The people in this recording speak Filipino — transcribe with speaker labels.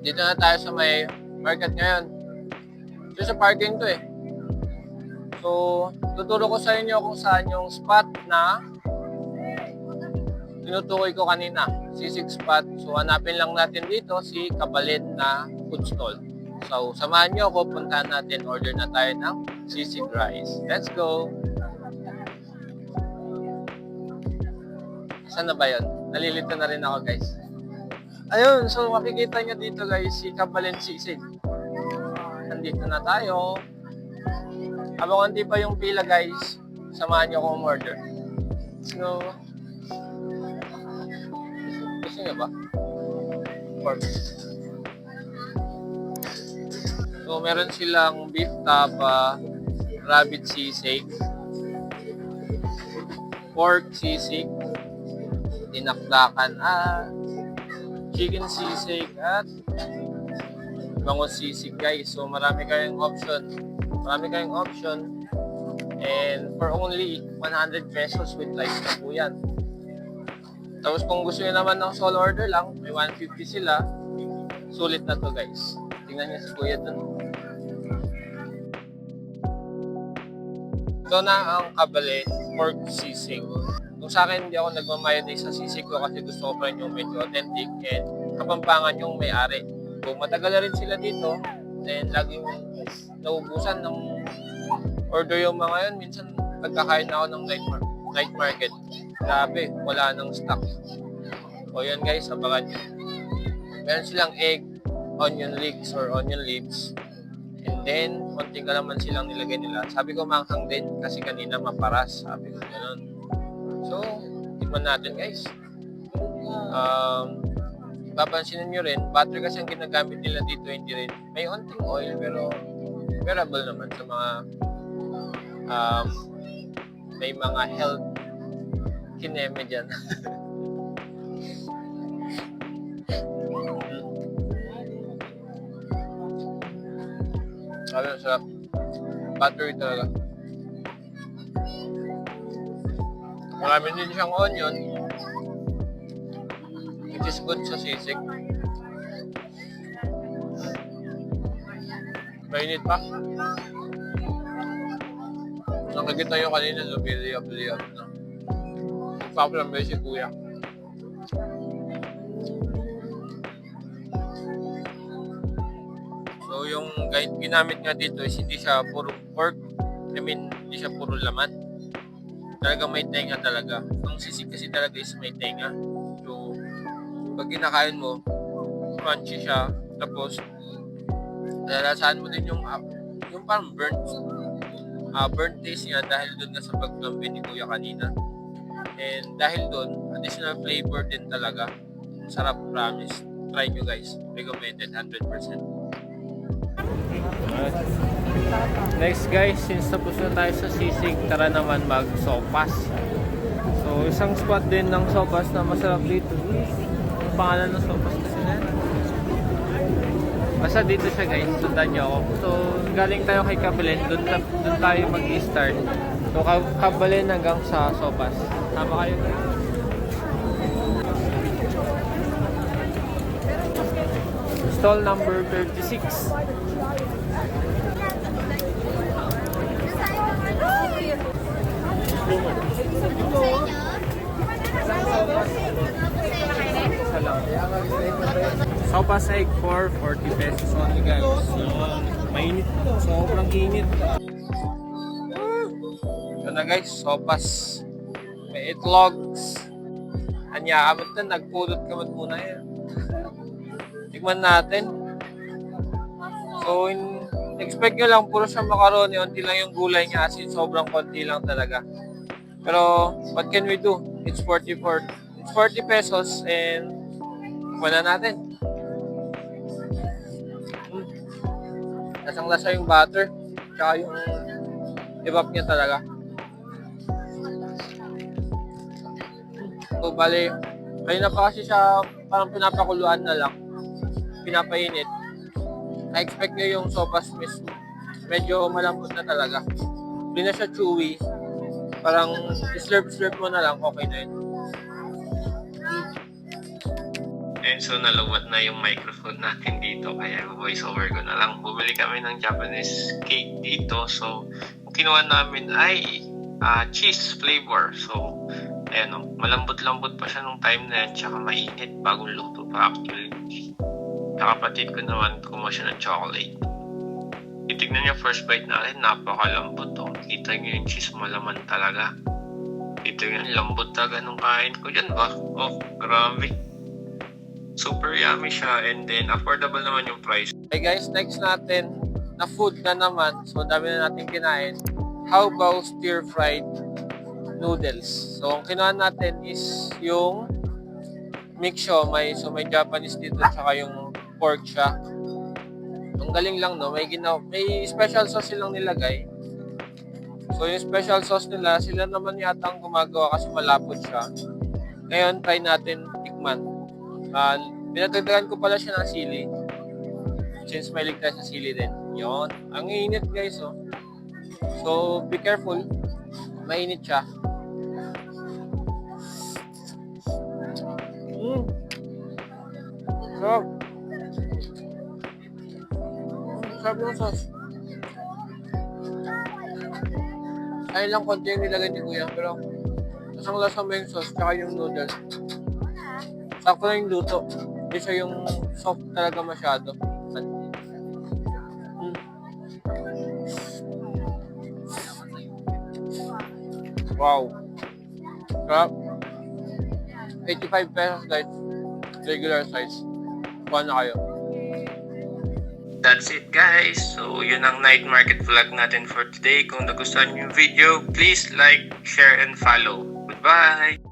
Speaker 1: Dito na tayo sa may market ngayon. Ito sa parking to eh. So, tuturo ko sa inyo kung saan yung spot na tinutukoy ko kanina. Sisig spot. So, hanapin lang natin dito si Kabalin na food stall. So, samahan nyo ako. Puntahan natin. Order na tayo ng sisig rice. Let's go! Saan na ba yun? Nalilito na rin ako, guys. Ayun, so makikita nyo dito, guys, si Kabalin Sisig. Nandito na tayo. Habang hindi pa yung pila, guys, samahan nyo akong order. So, gusto nyo ba? Pork. So, meron silang beef tapa, rabbit sisig, pork sisig, dinakdakan chicken sisig at bangus sisig, guys. So marami kayong option and for only 100 pesos with rice na po yan. Tapos kung gusto niyo naman ng solo order lang, may 150 sila. Sulit na to, guys. Tingnan niyo si kuya dun. Ito na ang Kabalin pork sisig. Kung sa akin, hindi ako nagmamayonnaise sa sisig ko kasi gusto ko pa rin yung medyo authentic and Kapampangan yung may-ari. Kung matagal na rin sila dito, then laging naubusan ng order yung mga yun. Minsan, pagkakain na ako ng night market, grabe, wala nang stock. So yun, guys, abangan nyo. Meron silang egg, onion leeks or onion leaves. And then, konting kalaman silang nilagay nila. Sabi ko manghang din kasi kanina maparas. Sabi ko gano'n. So, tikman natin, guys. Papansinin nyo rin, butter kasi ang ginagamit nila dito, hindi rin. May onting oil, pero bearable naman sa mga may mga health kineme dyan. Sabi na sarap. Buttery talaga. Marami din siyang onion, which is good sa sisig. Mainit pa. Nakikita nyo kanina, lumiliyab-liyab na. Nagpapalamay si kuya. So, yung ginamit nga dito is hindi siya puro pork. I mean, hindi siya puro laman. Talaga may tenga talaga. Ang sisig kasi talaga is may tenga. So, pag kinakain mo, crunchy siya. Tapos, nalalasahan mo din yung parang burnt taste niya dahil doon nga sa paglambi ni kuya kanina. And dahil doon, additional flavor din talaga. Sarap, promise. Try nyo, guys. Recommended 100%. Next, guys, since tapos na tayo sa sisig, tara naman mag-sopas. So, isang spot din ng sopas na masarap dito. Ang pangalan ng sopas kasi na. Basta dito siya, guys. Sundan nyo ako. So, galing tayo kay Kabalin. Doon tayo mag-i-start. So, Kabalin hanggang sa sopas. Tama kayo, guys? Stall number 36. Sopas egg for 40 pesos only, guys. Mainit. Sobrang init. Ito na, guys. Sopas. May itlogs. Anya, amat na. Nagpulot ka muna yan. Tignan natin. So, expect nyo lang puro siya macaroni. Unti lang yung gulay niya kasi sobrang konti lang talaga. Pero, what can we do? It's 40 pesos and wala natin. Lasang-lasa yung butter. Tsaka yung evap niya talaga. So, bali, kanina pa kasi siya parang pinapakuluan na lang. Pinapainit. Na-expect nyo yung sopas mismo. Medyo malambot na talaga. Hindi na siya chewy. Parang slurp mo na lang, okay na yun. And so naluwat na yung microphone natin dito, kaya voice over ko na lang. Bumili kami ng Japanese cake dito. So yung kinuha namin ay cheese flavor. So ayan o, malambot-lambot pa siya nung time na yan, tsaka mainit, bagong luto pa actually. Kapatid ko naman kumuha siya ng chocolate. Titignan niyo first bite natin, napakalambot o. Kita niyo yung cheese, malaman talaga. Ito yung lambot talaga nung kain ko dyan ba? Oh, grabe. Super yummy siya, and then affordable naman yung price. Hey guys, next natin na food na naman. So dami na natin kinain. How about stir-fried noodles? So ang kinuha natin is yung mix siomai. So may Japanese dito tsaka yung pork siya. Ang galing lang no, may special sauce silang nilagay. So yung special sauce nila, sila naman yata ang gumagawa kasi malapot siya. Ngayon, try natin tikman. Binatagdagan ko pala siya ng sili. Since may ligtas sa sili din. Yon. Ang init guys, oh. So, be careful. Mainit siya. Sarap. Sarap yung sauce. Ayun lang konti yung nilagay ni Kuya, pero lasang-lasa mo yung sauce tsaka yung noodles. Sakto na yung luto. Hindi siya yung soft talaga masyado. Wow. Sarap. 85 pesos guys. Regular size. Kuha na kayo. That's it guys. So yun ang night market vlog natin for today. Kung nagustuhan yung video, please like, share, and follow. Goodbye!